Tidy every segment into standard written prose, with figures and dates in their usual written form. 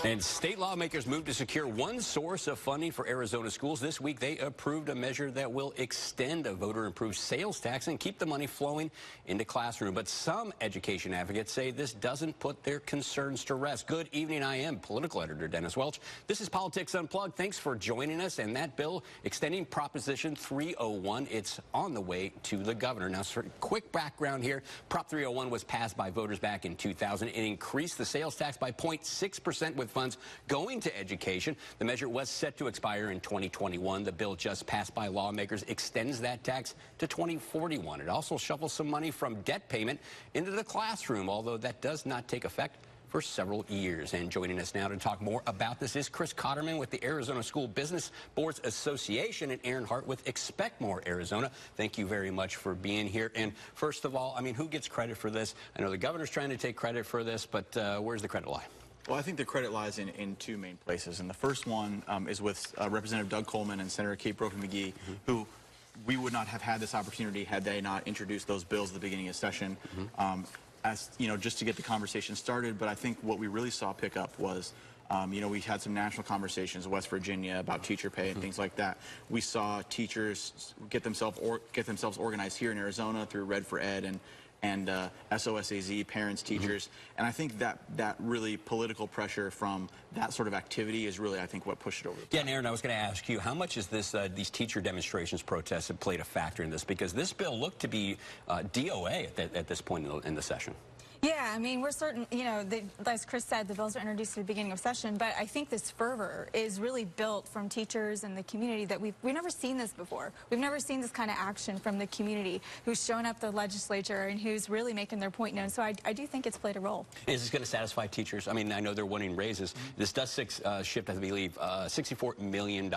And state lawmakers moved to secure one source of funding for Arizona schools. This week, they approved a measure that will extend a voter-improved sales tax and keep the money flowing into classroom. But some education advocates say this doesn't put their concerns to rest. Good evening, I am political editor Dennis Welch. This is Politics Unplugged. Thanks for joining us. And that bill extending Proposition 301, it's on the way to the governor. Now, for quick background here, Prop 301 was passed by voters back in 2000. It increased the sales tax by 0.6% with funds going to education. The measure was set to expire in 2021. The bill just passed by lawmakers extends that tax to 2041. It also shuffles some money from debt payment into the classroom, although that does not take effect for several years. And joining us now to talk more about this is Kotterman with the Arizona School Business Boards Association and Erin Hart with Expect More Arizona. Thank you very much for being here. And first of all, I mean, who gets credit for this? I know the governor's trying to take credit for this, but where's the credit lie? Well, I think the credit lies in two main places. And the first one is with Representative Doug Coleman and Senator Kate Brophy-McGee, who we would not have had this opportunity had they not introduced those bills at the beginning of session. As you know, just to get the conversation started. But I think what we really saw pick up was, you know, we had some national conversations in West Virginia about teacher pay and things like that. We saw teachers get themselves organized here in Arizona through Red for Ed and SOSAZ, parents, teachers, and I think that really political pressure from that sort of activity is really, I think, what pushed it over the top. Yeah, and Erin, I was going to ask you, how much is this these teacher demonstrations, protests have played a factor in this? Because this bill looked to be DOA at this point in the session. Yeah, I mean, we're certain, you know, as Chris said, the bills were introduced at the beginning of session, but I think this fervor is really built from teachers and the community that we've never seen this before. We've never seen this kind of action from the community who's shown up the legislature and who's really making their point known. So I do think it's played a role. Is this going to satisfy teachers? I mean, I know they're wanting raises. This does shift, I believe, $64 million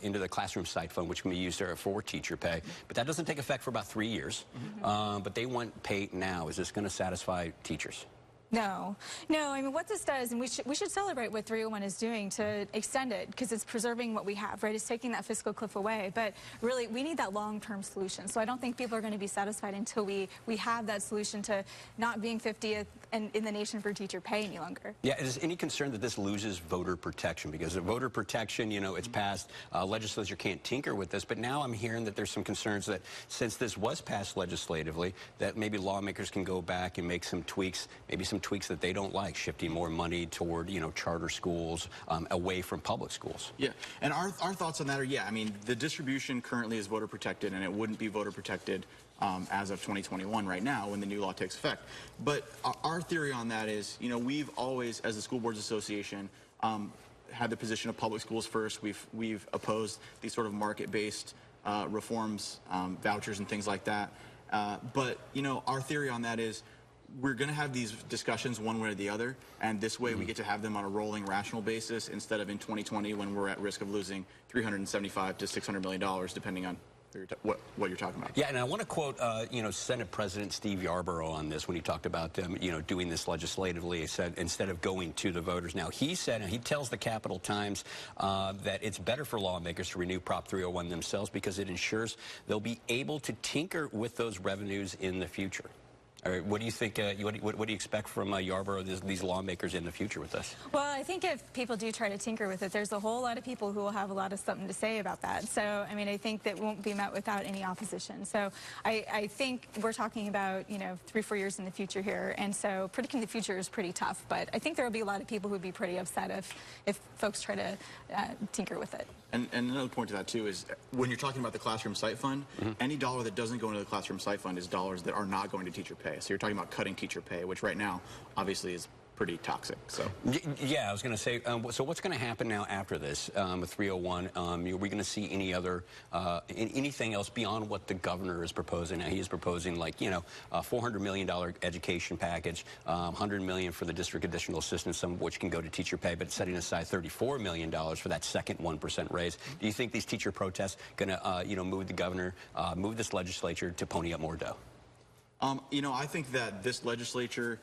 into the classroom site fund, which can be used for teacher pay. But that doesn't take effect for about 3 years. But they want pay now. Is this going to satisfy teachers? No, I mean, what this does, and we should celebrate what 301 is doing to extend it, because it's preserving what we have, right? It's taking that fiscal cliff away, but really, we need that long-term solution. So I don't think people are going to be satisfied until we have that solution to not being 50th in the nation for teacher pay any longer. Yeah, is any concern that this loses voter protection? Because the voter protection, you know, it's passed, legislature can't tinker with this, but now I'm hearing that there's some concerns that since this was passed legislatively, that maybe lawmakers can go back and make some tweaks, maybe some tweaks that they don't like, shifting more money toward, you know, charter schools, away from public schools. Yeah, and our thoughts on that are, yeah, I mean, the distribution currently is voter protected, and it wouldn't be voter protected as of 2021 right now when the new law takes effect. But our theory on that is, you know, we've always, as the School Boards Association, had the position of public schools first. We've opposed these sort of market-based reforms, vouchers and things like that. But, you know, our theory on that is we're going to have these discussions one way or the other, and this way we get to have them on a rolling, rational basis instead of in 2020 when we're at risk of losing $375 to $600 million, depending on what you're talking about. Yeah, and I want to quote, you know, Senate President Steve Yarborough on this when he talked about them, you know, doing this legislatively. He said instead of going to the voters. Now, he said, and he tells the Capital Times that it's better for lawmakers to renew Prop 301 themselves because it ensures they'll be able to tinker with those revenues in the future. All right, what do you think, what do you expect from Yarborough, these lawmakers in the future with this? Well, I think if people do try to tinker with it, there's a whole lot of people who will have a lot of something to say about that. So, I mean, I think that won't be met without any opposition. So I think we're talking about, you know, 3-4 years in the future here. And so predicting the future is pretty tough. But I think there will be a lot of people who would be pretty upset if folks try to tinker with it. And another point to that, too, is when you're talking about the classroom site fund, any dollar that doesn't go into the classroom site fund is dollars that are not going to teacher pay. So you're talking about cutting teacher pay, which right now, obviously, is pretty toxic. So yeah, I was going to say, so what's going to happen now after this with 301? Are we going to see any other anything else beyond what the governor is proposing? Now, he is proposing, like, you know, a $400 million education package, $100 million for the district additional assistance, some of which can go to teacher pay, but setting aside $34 million for that second 1% raise. Do you think these teacher protests going to, you know, move the governor, move this legislature to pony up more dough? You know, I think that this legislature,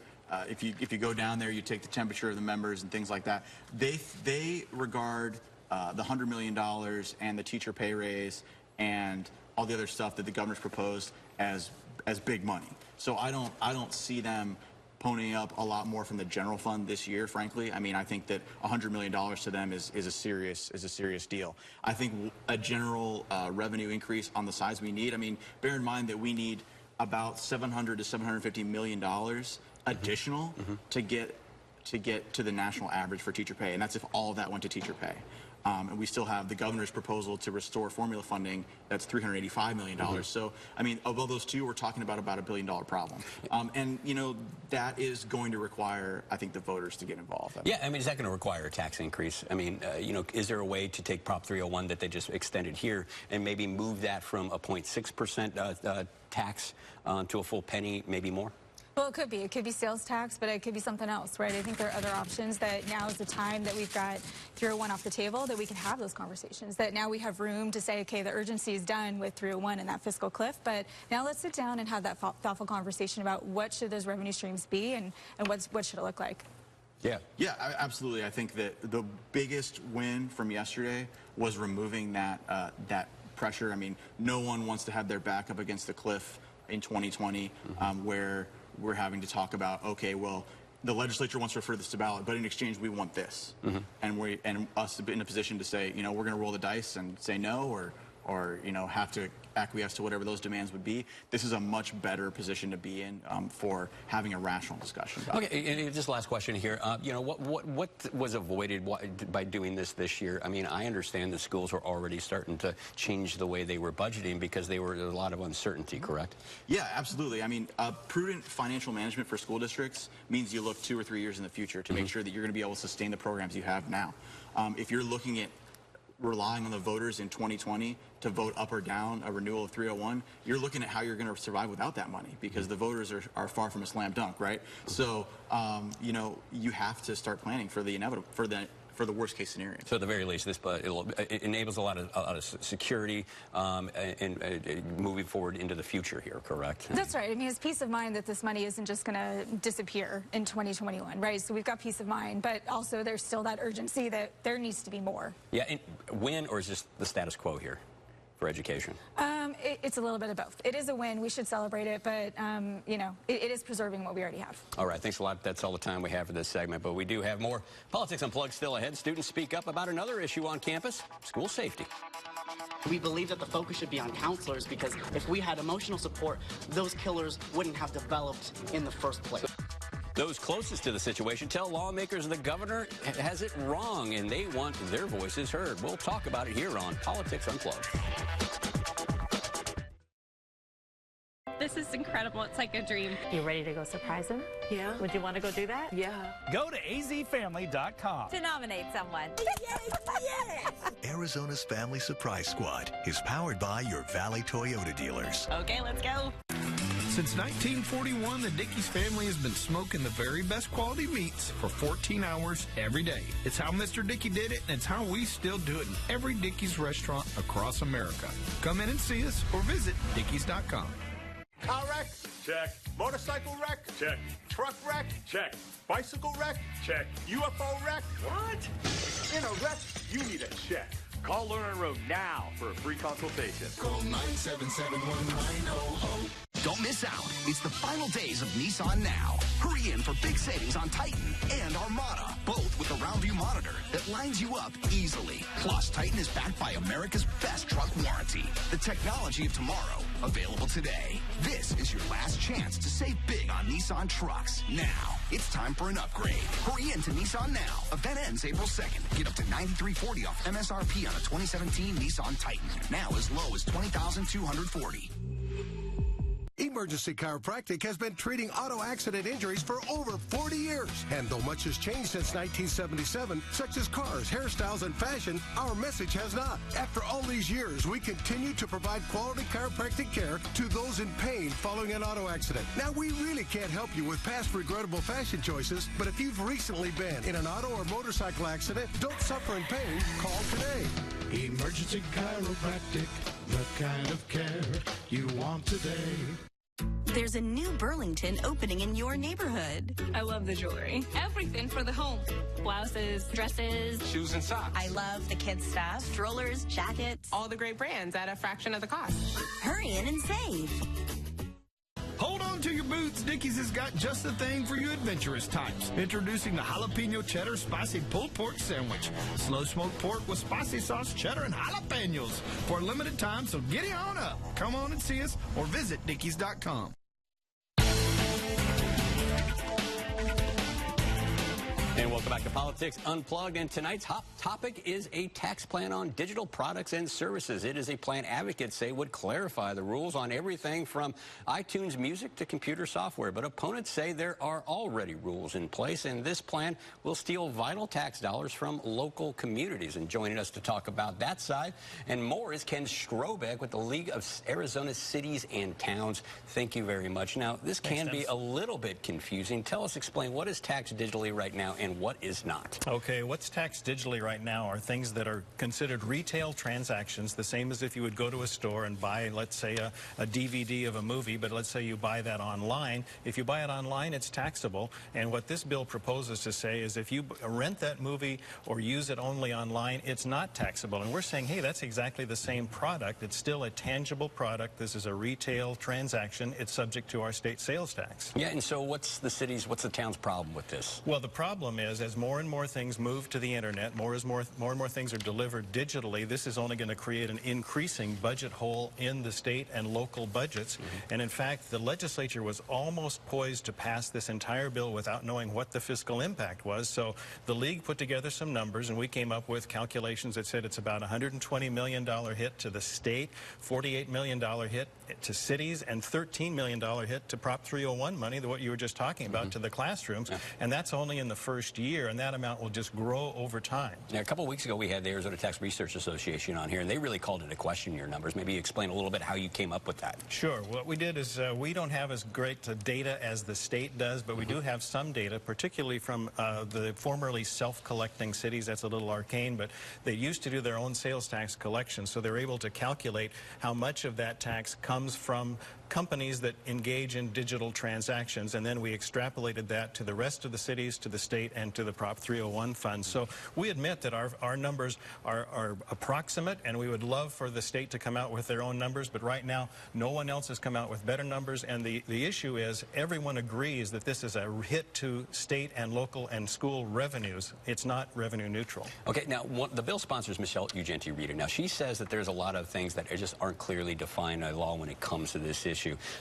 if you go down there, you take the temperature of the members and things like that, they regard the $100 million and the teacher pay raise and all the other stuff that the governor's proposed as big money. So I don't see them ponying up a lot more from the general fund this year, frankly. I mean, I think that $100 million to them is a serious deal. I think a general revenue increase on the size we need. I mean, bear in mind that we need about $700 to $750 million additional to get to the national average for teacher pay, and that's if all of that went to teacher pay. And we still have the governor's proposal to restore formula funding. That's $385 million. So, I mean, of all those two, we're talking about $1 billion problem. And, you know, that is going to require, I think, the voters to get involved. Yeah, I mean, is that going to require a tax increase? I mean, you know, is there a way to take Prop 301 that they just extended here and maybe move that from a 0.6% tax to a full penny, maybe more? Well, it could be. It could be sales tax, but it could be something else, right? I think there are other options that now is the time that we've got 301 off the table that we can have those conversations, that now we have room to say, okay, the urgency is done with 301 and that fiscal cliff, but now let's sit down and have that thoughtful conversation about what should those revenue streams be and what should it look like. Yeah, absolutely. I think that the biggest win from yesterday was removing that pressure. I mean, no one wants to have their back up against the cliff in 2020, where we're having to talk about, okay, well, the legislature wants to refer this to ballot, but in exchange we want this, and us to be in a position to say, you know, we're going to roll the dice and say no, or you know, have to acquiesce to whatever those demands would be. This is a much better position to be in for having a rational discussion about it. Okay, and just last question here. You know, what was avoided by doing this year? I mean, I understand the schools were already starting to change the way they were budgeting because there was a lot of uncertainty, correct? Yeah, absolutely. I mean, prudent financial management for school districts means you look 2 or 3 years in the future to make sure that you're going to be able to sustain the programs you have now. If you're looking at relying on the voters in 2020 to vote up or down a renewal of 301, you're looking at how you're going to survive without that money, because the voters are far from a slam dunk, right? So, you know, you have to start planning for the inevitable, for the worst case scenario. So at the very least, it enables a lot of security and moving forward into the future here, correct? That's right. I mean, it's peace of mind that this money isn't just going to disappear in 2021, right? So we've got peace of mind, but also there's still that urgency that there needs to be more. Yeah, and win, or is this the status quo here for education? It's a little bit of both. It is a win. We should celebrate it, but, you know, it is preserving what we already have. All right, thanks a lot. That's all the time we have for this segment, but we do have more Politics Unplugged still ahead. Students speak up about another issue on campus, school safety. We believe that the focus should be on counselors, because if we had emotional support, those killers wouldn't have developed in the first place. Those closest to the situation tell lawmakers the governor has it wrong, and they want their voices heard. We'll talk about it here on Politics Unplugged. This is incredible. It's like a dream. You ready to go surprise him? Yeah. Would you want to go do that? Yeah. Go to azfamily.com to nominate someone. Yes! Arizona's Family Surprise Squad is powered by your Valley Toyota dealers. Okay, let's go. Since 1941, the Dickey's family has been smoking the very best quality meats for 14 hours every day. It's how Mr. Dickey did it, and it's how we still do it in every Dickey's restaurant across America. Come in and see us or visit Dickeys.com. Car wreck? Check. Motorcycle wreck? Check. Truck wreck? Check. Bicycle wreck? Check. UFO wreck? What? In a wreck, you need a check. Call Lerner Road now for a free consultation. Call 977-11900. Don't miss out. It's the final days of Nissan Now. Hurry in for big savings on Titan and Armada, both with a round view monitor that lines you up easily. Plus, Titan is backed by America's best truck warranty. The technology of tomorrow, available today. This is your last chance to save big on Nissan trucks. Now, it's time for an upgrade. Hurry in to Nissan Now. Event ends April 2nd. Get up to $9,340 off MSRP on a 2017 Nissan Titan. Now as low as $20,240. Emergency Chiropractic has been treating auto accident injuries for over 40 years. And though much has changed since 1977, such as cars, hairstyles, and fashion, our message has not. After all these years, we continue to provide quality chiropractic care to those in pain following an auto accident. Now, we really can't help you with past regrettable fashion choices, but if you've recently been in an auto or motorcycle accident, don't suffer in pain. Call today. Emergency Chiropractic, the kind of care you want today. There's a new Burlington opening in your neighborhood. I love the jewelry. Everything for the home. Blouses, dresses, shoes and socks. I love the kids' stuff. Strollers, jackets. all the great brands at a fraction of the cost. Hurry in and save. Hold on to your boots, Dickies has got just the thing for you adventurous types. Introducing the jalapeno cheddar spicy pulled pork sandwich. Slow smoked pork with spicy sauce, cheddar, and jalapenos for a limited time, so giddy on up. Come on and see us or visit dickies.com. And welcome back to Politics Unplugged. And tonight's hot topic is a tax plan on digital products and services. It is a plan advocates say would clarify the rules on everything from iTunes music to computer software. But opponents say there are already rules in place, and this plan will steal vital tax dollars from local communities. And joining us to talk about that side and more is Ken Strobeck with the League of Arizona Cities and Towns. Thank you very much. Now, this can be a little bit confusing. Explain what is taxed digitally right now and what is not. Okay, what's taxed digitally right now are things that are considered retail transactions, the same as if you would go to a store and buy, let's say, a DVD of a movie, but let's say you buy that online. If you buy it online, it's taxable. And what this bill proposes to say is if you rent that movie or use it only online, it's not taxable. And we're saying, hey, that's exactly the same product. It's still a tangible product. This is a retail transaction. It's subject to our state sales tax. Yeah, and so what's the town's problem with this? Well, the problem is as more and more things move to the internet, more and more things are delivered digitally, this is only going to create an increasing budget hole in the state and local budgets. And in fact, the legislature was almost poised to pass this entire bill without knowing what the fiscal impact was. So the league put together some numbers, and we came up with calculations that said it's about a $120 million hit to the state, $48 million hit to cities, and $13 million hit to Prop 301 money, what you were just talking about, to the classrooms. And that's only in the first year, and that amount will just grow over time. Now, a couple of weeks ago, we had the Arizona Tax Research Association on here, and they really called into question your numbers. Maybe explain a little bit how you came up with that. Sure. What we did is we don't have as great data as the state does, but we do have some data, particularly from the formerly self-collecting cities. That's a little arcane, but they used to do their own sales tax collection, so they're able to calculate how much of that tax comes from companies that engage in digital transactions, and then we extrapolated that to the rest of the cities, to the state, and to the Prop 301 fund. So we admit that our numbers are approximate, and we would love for the state to come out with their own numbers, but right now no one else has come out with better numbers, and the issue is everyone agrees that this is a hit to state and local and school revenues. It's not revenue neutral. Okay, now the bill sponsors Michelle Ugenti-Rita. Now she says that there's a lot of things that just aren't clearly defined by law when it comes to this issue.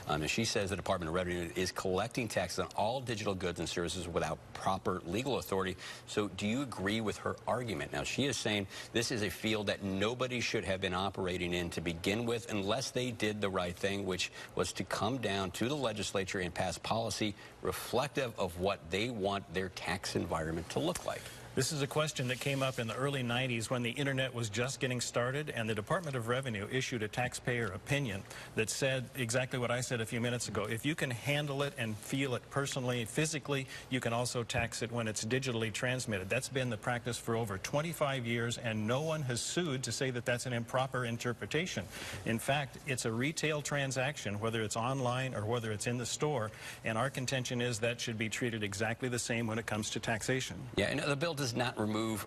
And she says the Department of Revenue is collecting taxes on all digital goods and services without proper legal authority. So do you agree with her argument? Now, she is saying this is a field that nobody should have been operating in to begin with unless they did the right thing, which was to come down to the legislature and pass policy reflective of what they want their tax environment to look like. This is a question that came up in the early 90s when the internet was just getting started, and the Department of Revenue issued a taxpayer opinion that said exactly what I said a few minutes ago. If you can handle it and feel it personally, physically, you can also tax it when it's digitally transmitted. That's been the practice for over 25 years, and no one has sued to say that that's an improper interpretation. In fact, it's a retail transaction, whether it's online or whether it's in the store, and our contention is that should be treated exactly the same when it comes to taxation. Yeah, and the bill does not remove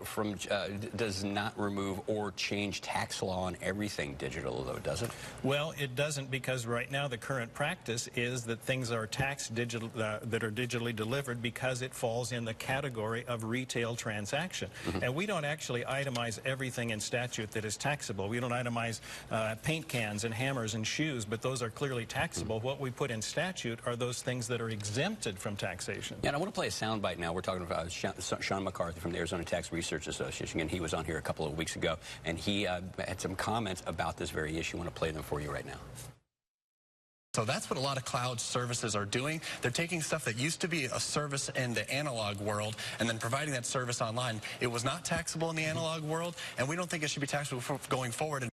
or change tax law on everything digital, though, does it? Well, it doesn't, because right now the current practice is that things are taxed digital that are digitally delivered because it falls in the category of retail transaction. And we don't actually itemize everything in statute that is taxable. We don't itemize paint cans and hammers and shoes, but those are clearly taxable. What we put in statute are those things that are exempted from taxation. Yeah, and I want to play a soundbite now. We're talking about Sean McCarthy from the Arizona Tax Research Association, and he was on here a couple of weeks ago, and he had some comments about this very issue. I want to play them for you right now. So that's what a lot of cloud services are doing. They're taking stuff that used to be a service in the analog world and then providing that service online. It was not taxable in the analog world, and we don't think it should be taxable going forward.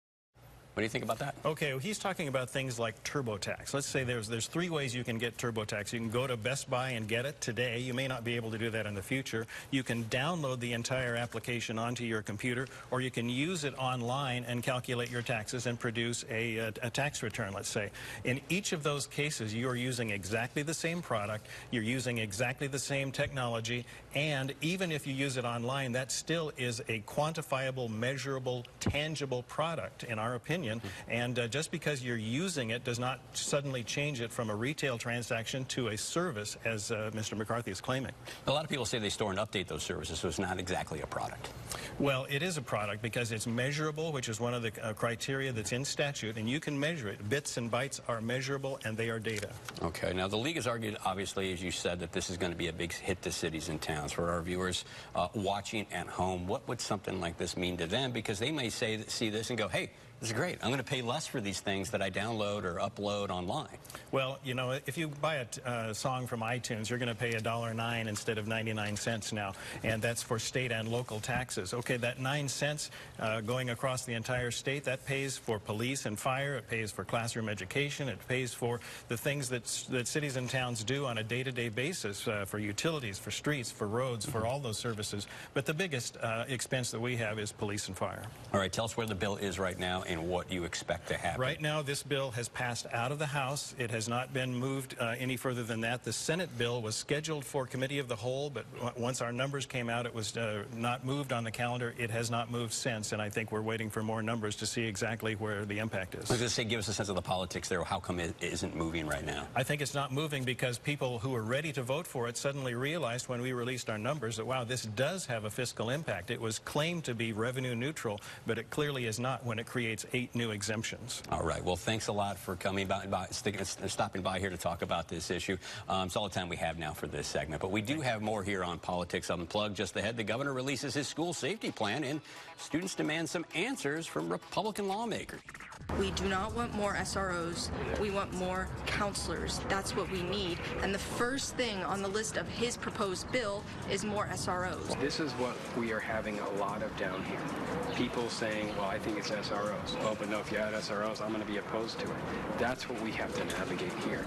What do you think about that? Okay, well, he's talking about things like TurboTax. Let's say there's 3 ways you can get TurboTax. You can go to Best Buy and get it today. You may not be able to do that in the future. You can download the entire application onto your computer, or you can use it online and calculate your taxes and produce a tax return, let's say. In each of those cases, you're using exactly the same product, you're using exactly the same technology, and even if you use it online, that still is a quantifiable, measurable, tangible product, in our opinion. opinion. And just because you're using it does not suddenly change it from a retail transaction to a service, as Mr. McCarthy is claiming. A lot of people say they store and update those services, so it's not exactly a product. Well, it is a product because it's measurable, which is one of the criteria that's in statute, and you can measure it. Bits and bytes are measurable, and they are data. Okay. Now, the league has argued, obviously, as you said, that this is going to be a big hit to cities and towns. For our viewers watching at home, what would something like this mean to them? Because they may see this and go, hey, this is great. I'm going to pay less for these things that I download or upload online. Well, you know, if you buy a song from iTunes, you're going to pay $1.09 instead of 99 cents now, and that's for state and local taxes. Okay, that 9 cents going across the entire state, that pays for police and fire, it pays for classroom education, it pays for the things that cities and towns do on a day-to-day basis, for utilities, for streets, for roads, for all those services. But the biggest expense that we have is police and fire. All right, tell us where the bill is right now and what you expect to happen. Right now, this bill has passed out of the House. It has not been moved any further than that. The Senate bill was scheduled for committee of the whole, but once our numbers came out, it was not moved on the calendar. It has not moved since, and I think we're waiting for more numbers to see exactly where the impact is. I was going to say, give us a sense of the politics there. How come it isn't moving right now? I think it's not moving because people who were ready to vote for it suddenly realized when we released our numbers that, wow, this does have a fiscal impact. It was claimed to be revenue neutral, but it clearly is not when it creates 8 new exemptions. All right. Well, thanks a lot for coming by, stopping by here to talk about this issue. It's all the time we have now for this segment, but we do have more here on Politics Unplugged. Just ahead, the governor releases his school safety plan, and students demand some answers from Republican lawmakers. We do not want more SROs. We want more counselors. That's what we need. And the first thing on the list of his proposed bill is more SROs. This is what we are having a lot of down here. People saying, well, I think it's SROs. Oh, but no, if you add SROs, I'm going to be opposed to it. That's what we have to navigate here.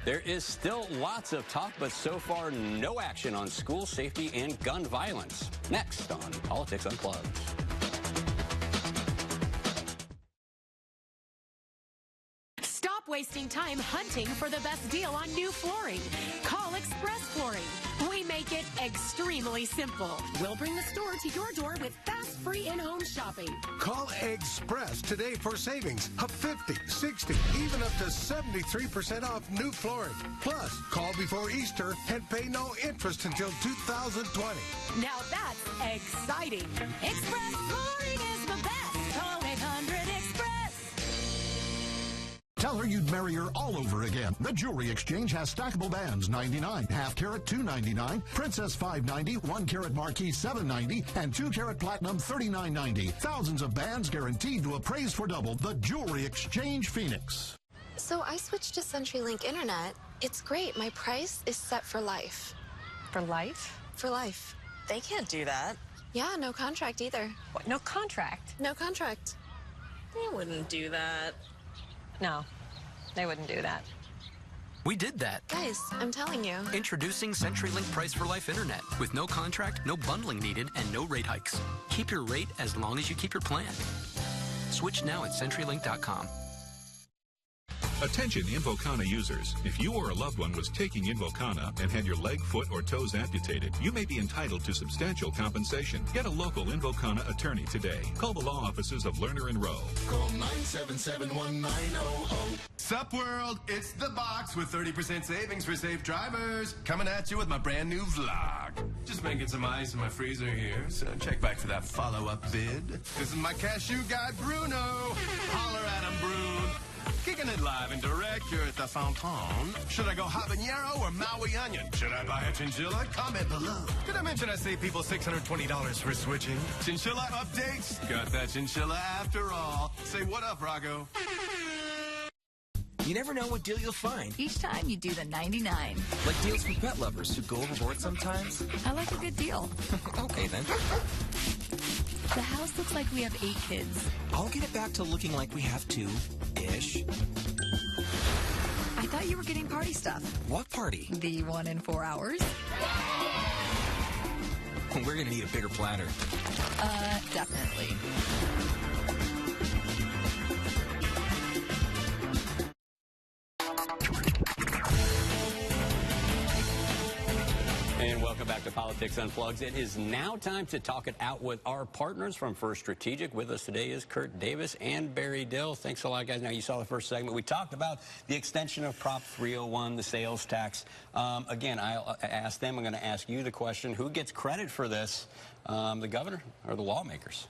There is still lots of talk, but so far no action on school safety and gun violence. Next on Politics Unplugged. Stop wasting time hunting for the best deal on new flooring. Call Express Flooring. We make it extremely simple. We'll bring the store to your door with fast, free in-home shopping. Call Express today for savings of 50, 60, even up to 73% off new flooring. Plus, call before Easter and pay no interest until 2020. Now that's exciting. Express Flooring is the best. Call 800-EXPRESS. Tell her you'd marry her all over again. The Jewelry Exchange has stackable bands, $99, half carat, $299, Princess, $590, 1 carat marquise, $790, and 2 carat platinum, $39.90. Thousands of bands guaranteed to appraise for double. The Jewelry Exchange, Phoenix. So I switched to CenturyLink Internet. It's great. My price is set for life. For life? For life. They can't do that. Yeah, no contract either. What, no contract? No contract. They wouldn't do that. No, they wouldn't do that. We did that. Guys, I'm telling you. Introducing CenturyLink Price for Life Internet. With no contract, no bundling needed, and no rate hikes. Keep your rate as long as you keep your plan. Switch now at CenturyLink.com. Attention Invocana users. If you or a loved one was taking Invocana and had your leg, foot, or toes amputated, you may be entitled to substantial compensation. Get a local Invocana attorney today. Call the law offices of Lerner and Rowe. Call 977-1900. Sup world, it's The Box with 30% savings for safe drivers. Coming at you with my brand new vlog. Just making some ice in my freezer here, so check back for that follow-up vid. This is my cashew guy, Bruno. Holler at him, Brune. Kicking it live and direct here at the Fountain. Should I go habanero or Maui onion? Should I buy a chinchilla? Comment below. Did I mention I save people $620 for switching? Chinchilla updates? Got that chinchilla after all. Say what up, Rago. You never know what deal you'll find. Each time you do the 99. Like deals for pet lovers who go overboard sometimes. I like a good deal. Okay, then. The house looks like we have 8 kids. I'll get it back to looking like we have 2-ish. I thought you were getting party stuff. What party? The one in 4 hours. We're going to need a bigger platter. Definitely. And welcome back to Politics Unplugged. It is now time to talk it out with our partners from First Strategic. With us today is Kurt Davis and Barry Dill. Thanks a lot, guys. Now, you saw the first segment. We talked about the extension of Prop 301, the sales tax. Again, I asked them, I'm going to ask you the question, who gets credit for this, the governor or the lawmakers?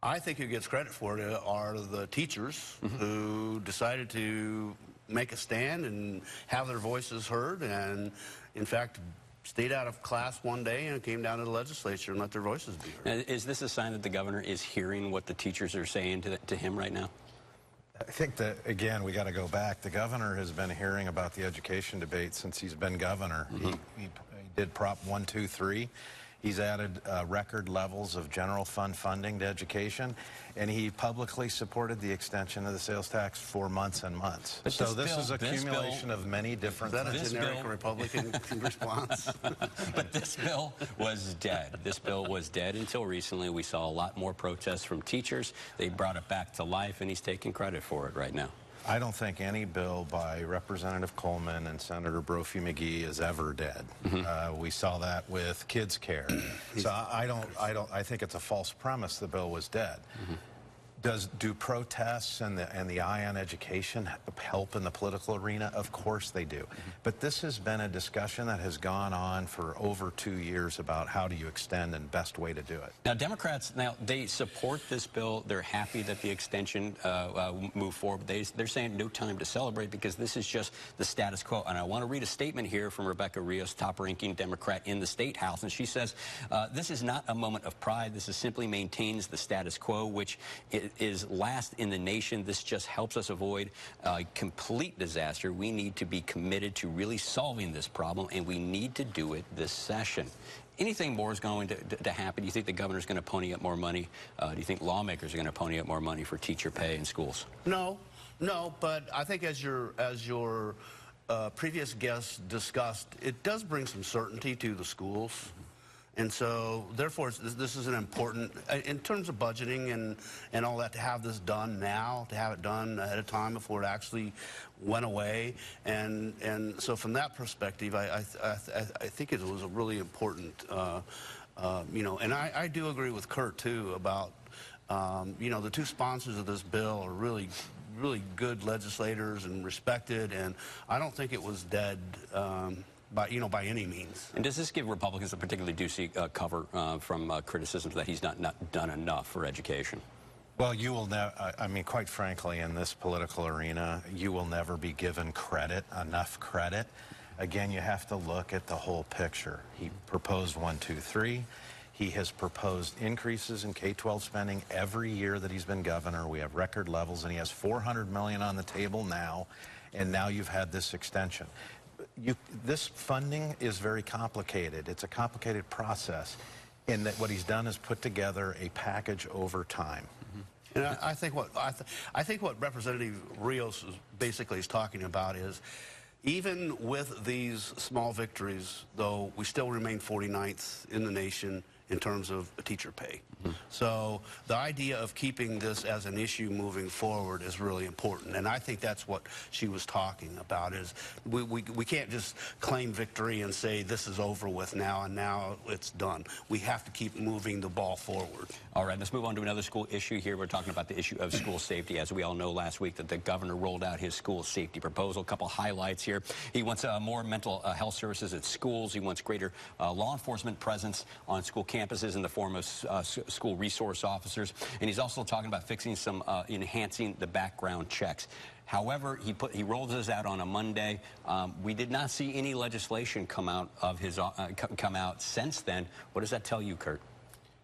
I think who gets credit for it are the teachers who decided to make a stand and have their voices heard, and in fact stayed out of class one day and came down to the legislature and let their voices be heard. Now, is this a sign that the governor is hearing what the teachers are saying to him right now? I think that, again, we got to go back. The governor has been hearing about the education debate since he's been governor. He did Prop 123. He's added record levels of general fund funding to education, and he publicly supported the extension of the sales tax for months and months. But so this is accumulation of many different things. Is that a generic Republican response? But this bill was dead. This bill was dead until recently. We saw a lot more protests from teachers. They brought it back to life, and he's taking credit for it right now. I don't think any bill by Representative Coleman and Senator Brophy McGee is ever dead. We saw that with kids' care. So I think it's a false premise the bill was dead. Do protests and the eye on education help in the political arena? Of course they do. But this has been a discussion that has gone on for over 2 years about how do you extend and best way to do it. Now, Democrats, they support this bill. They're happy that the extension moved forward. They're saying no time to celebrate because this is just the status quo. And I want to read a statement here from Rebecca Rios, top-ranking Democrat in the State House. And she says, this is not a moment of pride. This is simply maintains the status quo, which is last in the nation. This just helps us avoid complete disaster. We need to be committed to really solving this problem, and we need to do it this session. Anything more is going to happen? Do you think the governor's going to pony up more money? Do you think lawmakers are going to pony up more money for teacher pay in schools? No, but I think as your previous guest discussed, it does bring some certainty to the schools. And so, therefore, this is an important, in terms of budgeting and all that, to have this done now, to have it done ahead of time before it actually went away. And so from that perspective, I think it was a really important, you know, and I do agree with Kurt, too, about, you know, the two sponsors of this bill are really good legislators and respected, and I don't think it was dead, by any means. And does this give Republicans a particularly juicy cover from criticisms that he's not done enough for education? Well, you will never, I mean, quite frankly, in this political arena, you will never be given enough credit. Again, you have to look at the whole picture. He proposed 1, 2, 3. He has proposed increases in K-12 spending every year that he's been governor. We have record levels, and he has $400 million on the table now, and now you've had this extension. This funding is very complicated. It's a complicated process, in that what he's done is put together a package over time. And I think what Representative Rios basically is talking about is, even with these small victories, though, we still remain 49th in the nation in terms of teacher pay. So the idea of keeping this as an issue moving forward is really important, and I think that's what she was talking about, is we can't just claim victory and say this is over with now and now it's done. We have to keep moving the ball forward. All right, let's move on to another school issue here. We're talking about the issue of school safety. As we all know, last week that the governor rolled out his school safety proposal. A couple highlights here. He wants more mental health services at schools. He wants greater law enforcement presence on school campuses in the form of school resource officers. And he's also talking about fixing some, enhancing the background checks. However, he rolled this out on a Monday. We did not see any legislation come out of his come out since then. What does that tell you, Kurt?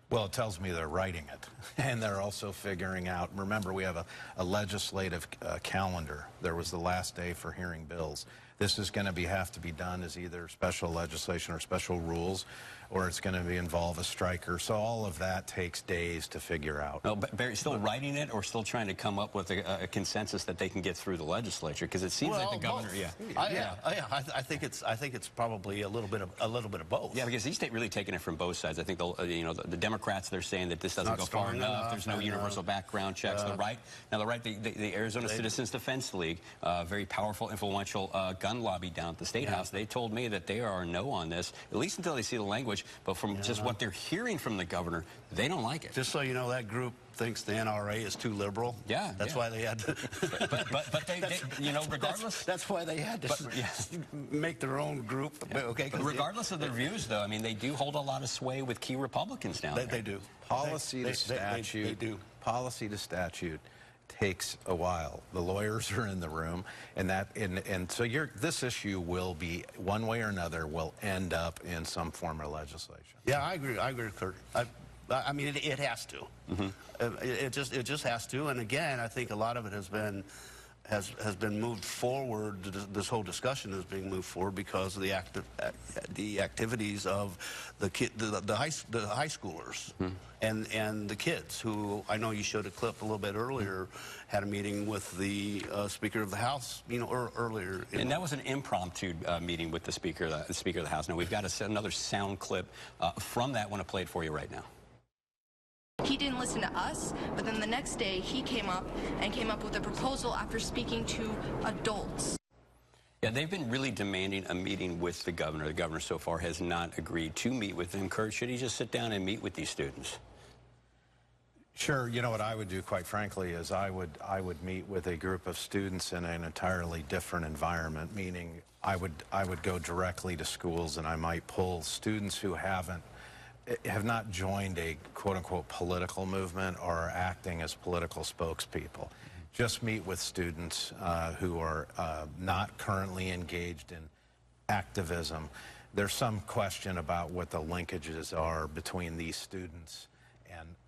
Well, it tells me they're writing it, and they're also figuring out, remember, we have a legislative calendar. There was the last day for hearing bills. This is going to have to be done as either special legislation or special rules, or it's going to involve a striker. So all of that takes days to figure out. No, but Barry, still writing it, or still trying to come up with a consensus that they can get through the legislature? Because it seems like the governor, I think it's probably a little bit of both. Yeah, because these states really taking it from both sides. I think the Democrats Democrats, they're saying that this doesn't go far enough. There's no universal background checks. The right, the Arizona Citizens Defense League, very powerful, influential gun lobby down at the State House, they told me that they are no on this, at least until they see the language. But from just what they're hearing from the governor, they don't like it. Just so you know, that group thinks the NRA is too liberal. Yeah, that's why they had to. but they, you know, regardless, that's why they had to make their own group. Okay, but regardless of their views, though, I mean, they do hold a lot of sway with key Republicans down there. They do. Policy to statute. They do. Policy to statute takes a while. The lawyers are in the room, and so this issue will be, one way or another, will end up in some form of legislation. Yeah, I agree. I agree with Kurt. I mean, it has to. It just has to. And again, I think a lot of it has been moved forward. This whole discussion is being moved forward because of the activities of the high schoolers and the kids, who I know you showed a clip a little bit earlier, had a meeting with the Speaker of the House, you know, earlier. And that was an impromptu meeting with the Speaker of the House. Now we've got another sound clip from that. I want to play it for you right now. He didn't listen to us, but then the next day he came up with a proposal after speaking to adults. Yeah, they've been really demanding a meeting with the governor. The governor so far has not agreed to meet with them. Kurt, should he just sit down and meet with these students? Sure. You know what I would do, quite frankly, is I would meet with a group of students in an entirely different environment, meaning I would go directly to schools, and I might pull students who have not joined a quote-unquote political movement or are acting as political spokespeople. Just meet with students who are not currently engaged in activism. There's some question about what the linkages are between these students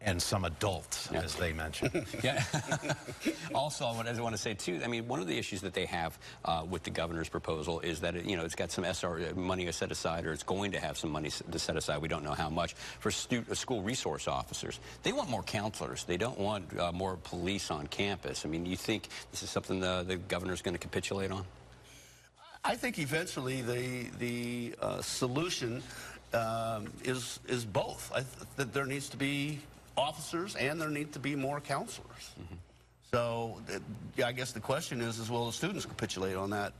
and some adults, as they mentioned. Yeah. Also, I want to say, too, I mean, one of the issues that they have with the governor's proposal is that, it's got some money set aside, or it's going to have some money to set aside, we don't know how much, for school resource officers. They want more counselors. They don't want more police on campus. I mean, you think this is something the governor's going to capitulate on? I think eventually the solution is both. That there needs to be officers and there need to be more counselors. So I guess the question is will the students capitulate on that,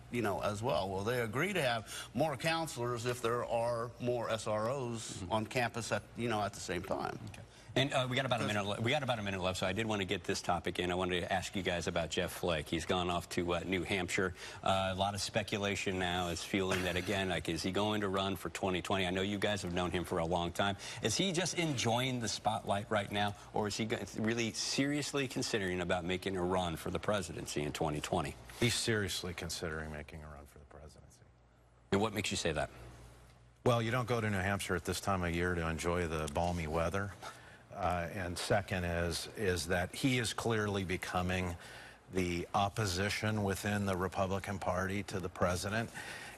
as well? Will they agree to have more counselors if there are more SROs on campus at the same time? Okay. And we got about a minute left, so I did want to get this topic in. I wanted to ask you guys about Jeff Flake. He's gone off to New Hampshire. A lot of speculation now is fueling that again. Like, is he going to run for 2020? I know you guys have known him for a long time. Is he just enjoying the spotlight right now, or is he really seriously considering about making a run for the presidency in 2020? He's seriously considering making a run for the presidency. And what makes you say that? Well, you don't go to New Hampshire at this time of year to enjoy the balmy weather. And second is that he is clearly becoming the opposition within the Republican Party to the president.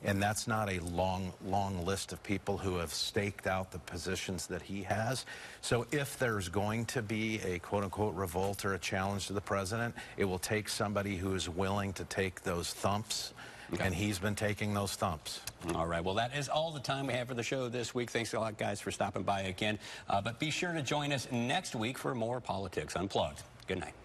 And that's not a long list of people who have staked out the positions that he has. So if there's going to be a quote-unquote revolt or a challenge to the president, it will take somebody who is willing to take those thumps. Okay. And he's been taking those thumps. All right. Well, that is all the time we have for the show this week. Thanks a lot, guys, for stopping by again. But be sure to join us next week for more Politics Unplugged. Good night.